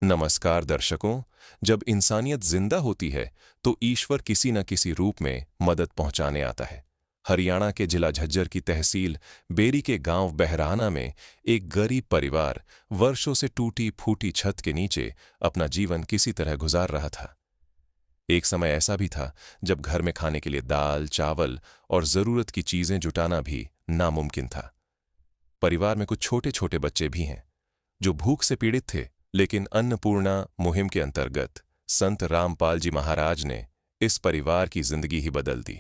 नमस्कार दर्शकों। जब इंसानियत जिंदा होती है तो ईश्वर किसी न किसी रूप में मदद पहुंचाने आता है। हरियाणा के जिला झज्जर की तहसील बेरी के गांव बहराना में एक गरीब परिवार वर्षों से टूटी फूटी छत के नीचे अपना जीवन किसी तरह गुजार रहा था। एक समय ऐसा भी था जब घर में खाने के लिए दाल, चावल और जरूरत की चीजें जुटाना भी नामुमकिन था। परिवार में कुछ छोटे छोटे बच्चे भी हैं जो भूख से पीड़ित थे, लेकिन अन्नपूर्णा मुहिम के अंतर्गत संत रामपाल जी महाराज ने इस परिवार की जिंदगी ही बदल दी।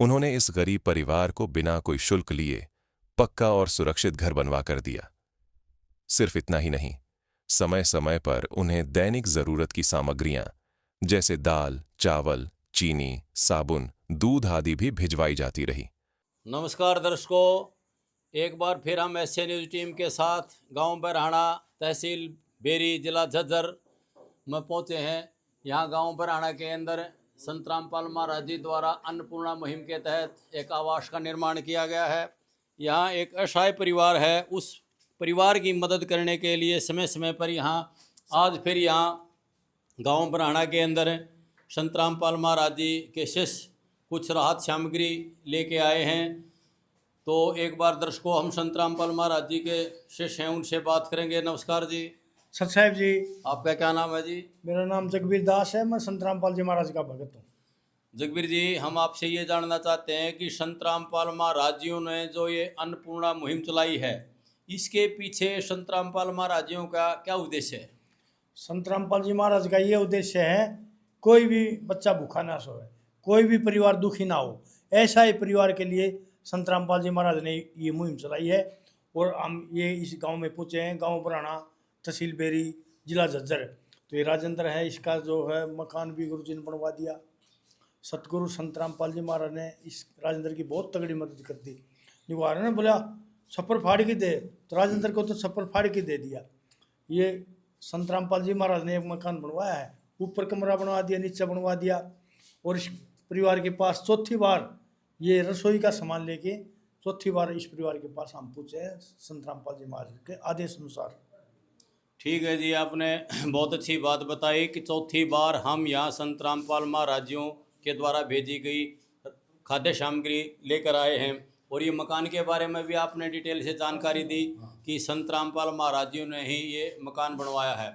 उन्होंने इस गरीब परिवार को बिना कोई शुल्क लिए पक्का और सुरक्षित घर बनवा कर दिया। सिर्फ इतना ही नहीं, समय समय पर उन्हें दैनिक जरूरत की सामग्रियां जैसे दाल, चावल, चीनी, साबुन, दूध आदि भी भिजवाई जाती रही। नमस्कार दर्शकों, एक बार फिर हम एसए न्यूज़ टीम के साथ गांव बरहाना, तहसील बेरी, जिला झज्जर में पहुंचे हैं। यहां गांव बरहाना के अंदर संत रामपाल महाराज जी द्वारा अन्नपूर्णा मुहिम के तहत एक आवास का निर्माण किया गया है। यहां एक असहाय परिवार है, उस परिवार की मदद करने के लिए समय समय पर आज फिर गांव बरहाना के अंदर संत रामपाल महाराज जी के शिष्य कुछ राहत सामग्री लेके आए हैं। तो एक बार दर्शकों, हम संत रामपाल महाराज जी के शिष्य हैं, उनसे बात करेंगे। नमस्कार जी। सत साहेब जी। आपका क्या नाम है जी? मेरा नाम जगबीर दास है। मैं संत रामपाल जी महाराज का भगत हूँ। जगबीर जी, हम आपसे ये जानना चाहते हैं कि संत रामपाल महाराज जी ने जो ये अन्नपूर्णा मुहिम चलाई है, इसके पीछे संत रामपाल महाराज जी का क्या उद्देश्य है? संत रामपाल जी महाराज का ये उद्देश्य है, कोई भी बच्चा भूखा ना सोए, कोई भी परिवार दुखी ना हो, ऐसा ही परिवार के लिए संत रामपाल जी महाराज ने ये मुहिम चलाई है। और हम ये इस गांव में पहुँचे हैं, गांव बराना, तहसील बेरी, जिला झज्जर। तो ये राजेंद्र है, इसका जो है मकान भी गुरु जी ने बनवा दिया। सतगुरु संत रामपाल जी महाराज ने इस राजेंद्र की बहुत तगड़ी मदद कर दी। निवारण ने बोला छप्पर फाड़ के दे, तो राजेंद्र को तो छप्पर फाड़ के दे दिया। ये संत रामपाल जी महाराज ने एक मकान बनवाया है, ऊपर कमरा बनवा दिया, नीचे बनवा दिया। और इस परिवार के पास चौथी बार ये रसोई का सामान लेके चौथी बार इस परिवार के पास हम पूछे हैं संत रामपाल जी महाराज के आदेश अनुसार। ठीक है जी, आपने बहुत अच्छी बात बताई कि चौथी बार हम यहाँ संत रामपाल महाराजियों के द्वारा भेजी गई खाद्य सामग्री लेकर आए हैं। और ये मकान के बारे में भी आपने डिटेल से जानकारी दी कि संत रामपाल महाराजियों ने ही ये मकान बनवाया है।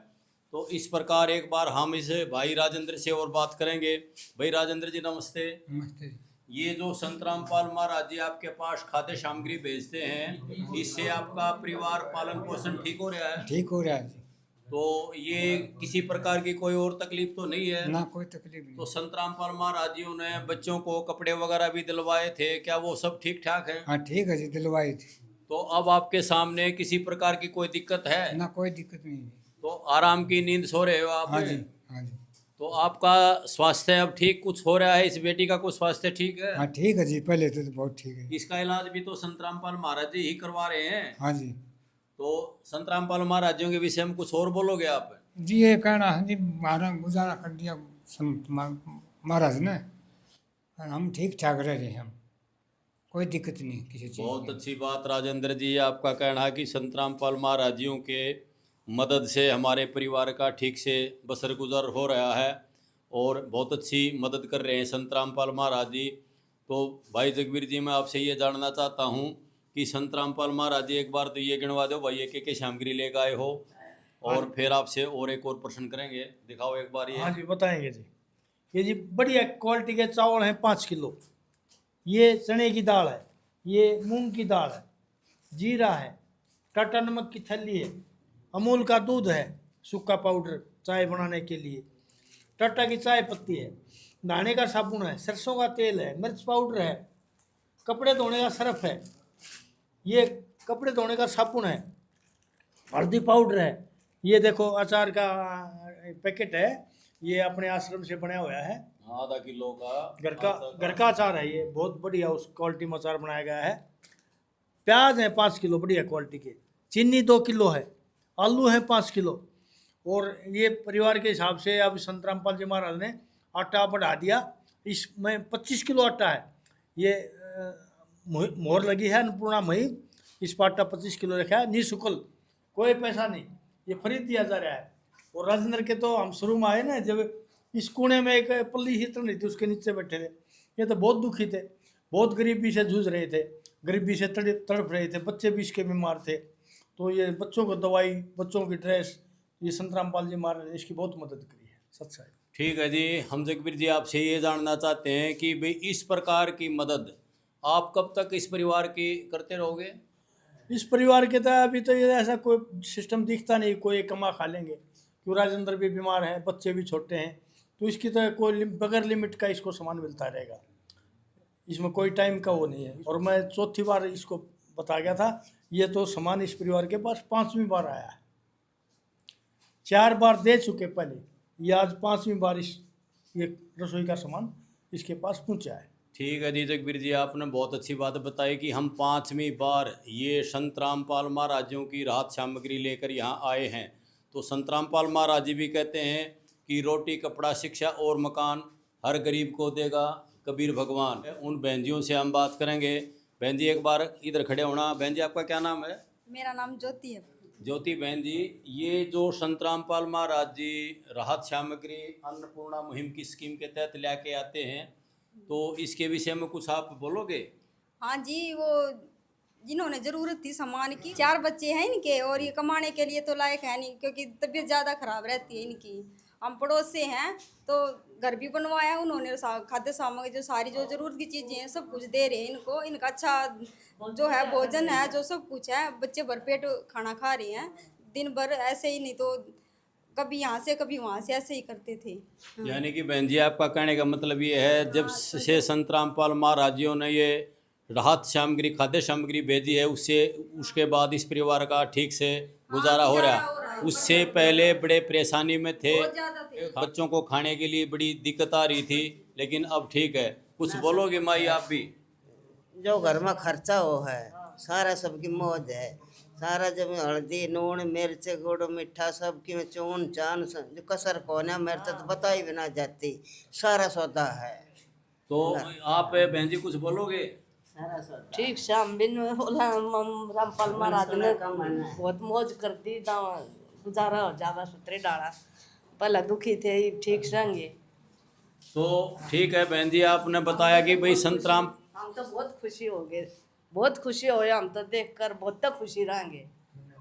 तो इस प्रकार एक बार हम इस भाई राजेंद्र से और बात करेंगे। भाई राजेंद्र जी, नमस्ते। नमस्ते। ये जो संत रामपाल महाराज जी आपके पास खाद्य सामग्री भेजते हैं, इससे आपका परिवार पालन पोषण ठीक हो रहा है? ठीक हो रहा है जी। तो ये किसी प्रकार की कोई और तकलीफ तो नहीं है? ना कोई तकलीफ नहीं। तो संत रामपाल महाराज जी ने बच्चों को कपड़े वगैरह भी दिलवाए थे, क्या वो सब ठीक ठाक है? हाँ ठीक है जी, दिलवाई थी। तो अब आपके सामने किसी प्रकार की कोई दिक्कत है? ना कोई दिक्कत नहीं है। तो आराम की नींद सो रहे हो आप? हाँ जी, हाँ जी। तो आपका स्वास्थ्य अब ठीक कुछ हो रहा है? इस बेटी का कुछ स्वास्थ्य ठीक है? हाँ ठीक है जी, पहले तो बहुत ठीक है। इसका इलाज भी तो संत रामपाल महाराज जी ही करवा रहे हैं। हाँ जी। तो संत रामपाल महाराज जी के विषय में कुछ और बोलोगे आप? जी ये कहना है जी, महाराज गुजारा कर दिया महाराज ने, और हम ठीक ठाक रह रहे हैं। हम कोई दिक्कत नहीं किसी चीज़ बहुत की। अच्छी बात राजेंद्र जी, आपका कहना है कि संत रामपाल महाराज जी के मदद से हमारे परिवार का ठीक से बसर गुजर हो रहा है और बहुत अच्छी मदद कर रहे हैं संत रामपाल महाराज जी। तो भाई जगबीर जी, मैं आपसे ये जानना चाहता हूँ कि संत रामपाल महाराज जी, एक बार तो ये गिनवा दो भाई, एक सामग्री लेकर आए हो, और फिर आपसे और एक और प्रश्न करेंगे। दिखाओ एक बार ये। हाँ जी, बताएंगे जी। ये जी बढ़िया क्वालिटी के चावल हैं 5 किलो, ये चने की दाल है, ये मूंग की दाल है, जीरा है, टाटा नमक की थैली है, अमूल का दूध है, सूखा पाउडर चाय बनाने के लिए, टाटा की चाय पत्ती है, नहाने का साबुन है, सरसों का तेल है, मिर्च पाउडर है, कपड़े धोने का सर्फ है, ये कपड़े धोने का साबुन है, हल्दी पाउडर है, ये देखो अचार का पैकेट है, ये अपने आश्रम से बनाया हुआ है, आधा किलो का घर का अचार है, ये बहुत बढ़िया उस क्वालिटी में अचार बनाया गया है। प्याज है 5 किलो बढ़िया क्वालिटी के, चीनी 2 किलो है, आलू है 5 किलो। और ये परिवार के हिसाब से अब संत रामपाल जी महाराज ने आटा बढ़ा दिया, इसमें 25 किलो आटा है। ये मोहर लगी है अन्नपूर्णा मुहिम, इस पर आटा 25 किलो रखा है, निःशुल्क, कोई पैसा नहीं, ये फ्री दिया जा रहा है। और राजेंद्र के तो हम शुरू में आए ना, जब इस कोने में एक पल्ली सी टन रही थी, उसके नीचे बैठे थे। ये तो बहुत दुखी थे, बहुत गरीबी से जूझ रहे थे, गरीबी से तड़प रहे थे, बच्चे भी इसके बीमार थे। तो ये बच्चों को दवाई, बच्चों की ड्रेस, ये संत रामपाल जी महाराज ने इसकी बहुत मदद करी है। सच्चाई। ठीक है जी, हम जगबीर जी आपसे ये जानना चाहते हैं कि भाई इस प्रकार की मदद आप कब तक इस परिवार की करते रहोगे? इस परिवार के तो अभी तो ये ऐसा कोई सिस्टम दिखता नहीं, कोई कमा खा लेंगे, क्यों राजेंद्र भी बीमार है, बच्चे भी छोटे हैं, तो इसकी तो कोई बगैर लिमिट का इसको सामान मिलता रहेगा, इसमें कोई टाइम का वो नहीं है। और मैं चौथी बार इसको बता गया था, ये तो सामान इस परिवार के पास 5वीं बार आया है। 4 बार दे चुके पहले, ये आज 5वीं बार ये रसोई का सामान इसके पास पहुंचा है। ठीक है जी जगबीर जी, आपने बहुत अच्छी बात बताई कि हम 5वीं बार ये संत रामपाल महाराजों की राहत सामग्री लेकर यहाँ आए हैं। तो संत रामपाल महाराज जी भी कहते हैं कि रोटी कपड़ा शिक्षा और मकान हर गरीब को देगा कबीर भगवान। उन बहनजियों से हम बात करेंगे। बहन जी एक बार इधर खड़े होना। बहन जी आपका क्या नाम है? मेरा नाम ज्योति है। ज्योति बहन जी, ये जो संत रामपाल महाराज जी राहत सामग्री अन्नपूर्णा मुहिम की स्कीम के तहत लेके आते हैं, तो इसके विषय में कुछ आप बोलोगे? हाँ जी, वो जिन्होंने ज़रूरत थी सामान की, 4 बच्चे हैं इनके, और ये कमाने के लिए तो लायक है नहीं, क्योंकि तबीयत ज़्यादा ख़राब रहती है इनकी। हम पड़ोस से हैं, तो घर भी बनवाया उन्होंने, खाद्य सामग्री जो सारी जो ज़रूरत की चीज़ें हैं सब कुछ दे रहे हैं इनको। इनका अच्छा जो है भोजन है, जो सब कुछ है, बच्चे भरपेट खाना खा रहे हैं दिन भर। ऐसे ही नहीं तो कभी यहाँ से कभी वहाँ से ऐसे ही करते थे। यानी कि बहन जी आपका कहने का मतलब ये है, जब से संत रामपाल महाराजियों ने ये राहत सामग्री खाद्य सामग्री भेजी है, उसके बाद इस परिवार का ठीक से गुजारा हो रहा है। उससे पहले बड़े परेशानी में थे, बच्चों को खाने के लिए बड़ी दिक्कत आ रही थी, लेकिन अब ठीक है। कुछ बोलोगे माई आप भी? जो घर में खर्चा हो है सारा सबकी मौज है, सारा जब हल्दी नून मिर्च गुड़ मिठा सब की में चून चान जो कसर कौन है मेरे तो बताई भी ना जाती, सारा सौदा है। तो आप बहन जी कुछ बोलोगे? ठीक से हम बिन बोला रामपाल महाराज ने बहुत मौज कर दी, गुजारा हो ज्यादा सुतरे डाला, पहले दुखी थे ठीक से रहेंगे। तो ठीक है बहन जी, आपने बताया कि भाई संत राम, हम तो बहुत खुशी हो गए, बहुत खुशी हो, हम तो देखकर बहुत तक खुशी रहेंगे।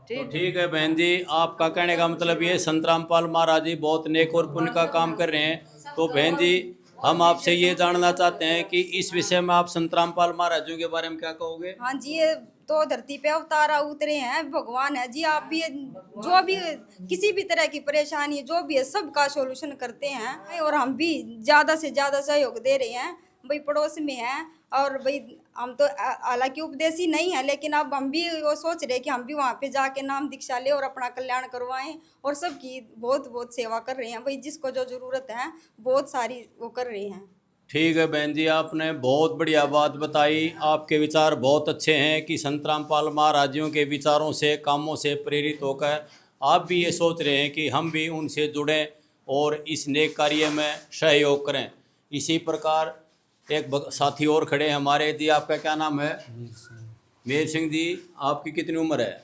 ठीक है बहन जी, आपका कहने का मतलब ये संत रामपाल महाराज जी बहुत नेक और पुण्य का काम कर रहे हैं। तो बहन जी हम आपसे ये जानना चाहते हैं कि इस विषय में आप संत रामपाल महाराजों के बारे में क्या कहोगे? हाँ जी, ये तो धरती पे अवतारा उतरे हैं, भगवान है जी। आप भी जो भी किसी भी तरह की परेशानी जो भी है सबका सोल्यूशन करते हैं, और हम भी ज़्यादा से ज़्यादा सहयोग दे रहे हैं। भाई पड़ोस में हैं, और भाई हम तो हालांकि उपदेशी नहीं है, लेकिन अब हम भी वो सोच रहे हैं कि हम भी वहाँ पे जाके नाम दीक्षा ले और अपना कल्याण करवाएं, और सबकी बहुत बहुत सेवा कर रहे हैं। भाई जिसको जो ज़रूरत है बहुत सारी वो कर रहे हैं। ठीक है बहन जी, आपने बहुत बढ़िया बात बताई। आपके विचार बहुत अच्छे हैं कि संत रामपाल महाराजियों के विचारों से कामों से प्रेरित होकर आप भी ये सोच रहे हैं कि हम भी उनसे जुड़ें और इस नेक कार्य में सहयोग करें। इसी प्रकार एक साथी और खड़े हैं हमारे। जी आपका क्या नाम है? मेर सिंह जी, आपकी कितनी उम्र है?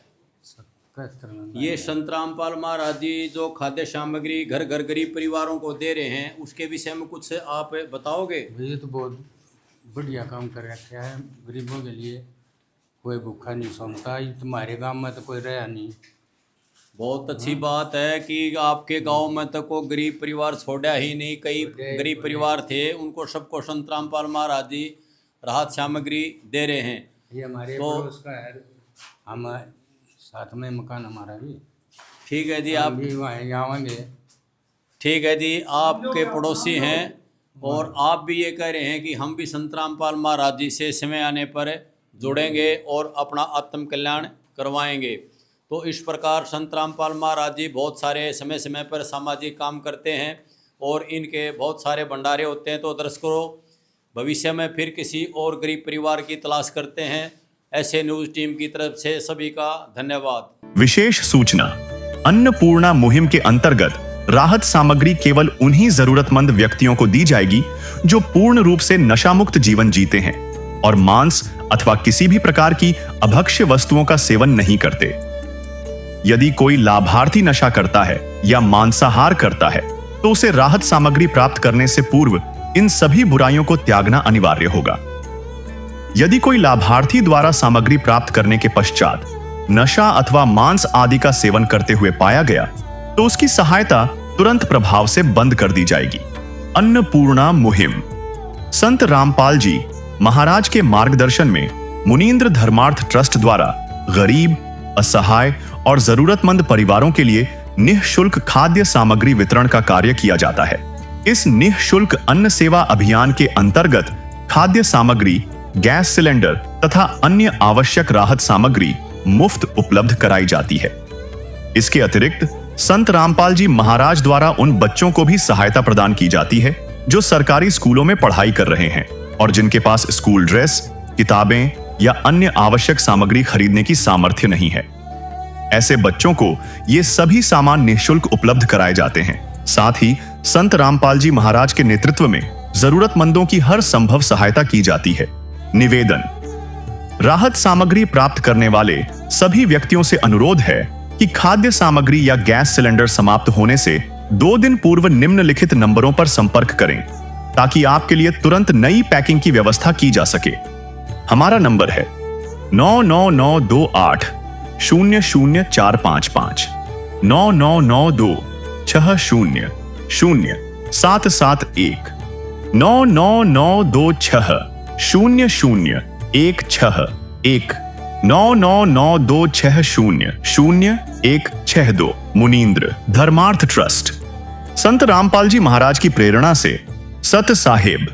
ये संत रामपाल महाराज जी जो खाद्य सामग्री घर घर गरीब परिवारों को दे रहे हैं, उसके विषय में कुछ आप बताओगे? ये तो बहुत बढ़िया काम कर रखा है, गरीबों के लिए कोई भूखा नहीं सोता। तुम्हारे गांव में तो कोई रहा नहीं। बहुत अच्छी बात है कि आपके गांव में तो को गरीब परिवार छोड़ा ही नहीं, कई गरीब परिवार थे, उनको सबको संत रामपाल महाराज जी राहत सामग्री दे रहे हैं। ये हमारे तो पड़ोस का है, हम साथ में मकान हमारा भी। ठीक है जी, हम आप भी वहीं आवेंगे। ठीक है जी, आपके पड़ोसी हैं और आप भी ये कह रहे हैं कि हम भी संत रामपाल महाराज जी से समय आने पर जुड़ेंगे और अपना आत्म कल्याण करवाएंगे। तो इस प्रकार संत रामपाल महाराज जी बहुत सारे समय समय पर सामाजिक काम करते हैं और इनके बहुत सारे भंडारे होते हैं। तो दर्शकों, भविष्य में फिर किसी और गरीब परिवार की तलाश करते हैं। ऐसे न्यूज़ टीम की तरफ से सभी का धन्यवाद। विशेष सूचना, अन्नपूर्णा मुहिम के अंतर्गत राहत सामग्री केवल उन्हीं जरूरतमंद व्यक्तियों को दी जाएगी जो पूर्ण रूप से नशामुक्त जीवन जीते हैं और मांस अथवा किसी भी प्रकार की अभक्ष्य वस्तुओं का सेवन नहीं करते। यदि कोई लाभार्थी नशा करता है या मांसाहार करता है तो उसे राहत सामग्री प्राप्त करने से पूर्व इन सभी बुराइयों को त्यागना अनिवार्य होगा। यदि कोई लाभार्थी द्वारा सामग्री प्राप्त करने के पश्चात नशा अथवा मांस आदि का सेवन करते हुए पाया गया तो उसकी सहायता तुरंत प्रभाव से बंद कर दी जाएगी। अन्नपूर्णा मुहिम। संत रामपाल जी महाराज के मार्गदर्शन में मुनींद्र धर्मार्थ ट्रस्ट द्वारा गरीब, असहाय और जरूरतमंद परिवारों के लिए निःशुल्क खाद्य सामग्री वितरण का कार्य किया जाता है। इस निःशुल्क अन्न सेवा अभियान के अंतर्गत खाद्य सामग्री, गैस सिलेंडर तथा अन्य आवश्यक राहत सामग्री मुफ्त उपलब्ध कराई जाती है। इसके अतिरिक्त संत रामपाल जी महाराज द्वारा उन बच्चों को भी सहायता प्रदान की जाती है जो सरकारी स्कूलों में पढ़ाई कर रहे हैं और जिनके पास स्कूल ड्रेस, किताबें या अन्य आवश्यक सामग्री खरीदने की सामर्थ्य नहीं है। ऐसे बच्चों को ये सभी सामान निःशुल्क उपलब्ध कराए जाते हैं। साथ ही संत रामपाल जी महाराज के नेतृत्व में जरूरतमंदों की हर संभव सहायता की जाती है। निवेदन। राहत सामग्री प्राप्त करने वाले सभी व्यक्तियों से अनुरोध है कि खाद्य सामग्री या गैस सिलेंडर समाप्त होने से 2 दिन पूर्व निम्नलिखित नंबरों पर संपर्क करें ताकि आपके लिए तुरंत नई पैकिंग की व्यवस्था की जा सके। हमारा नंबर है 99928 00455 9992 60 0771 99926 0016 99926000162 मुनींद्र धर्मार्थ ट्रस्ट। संत रामपाल जी महाराज की प्रेरणा से सत साहिब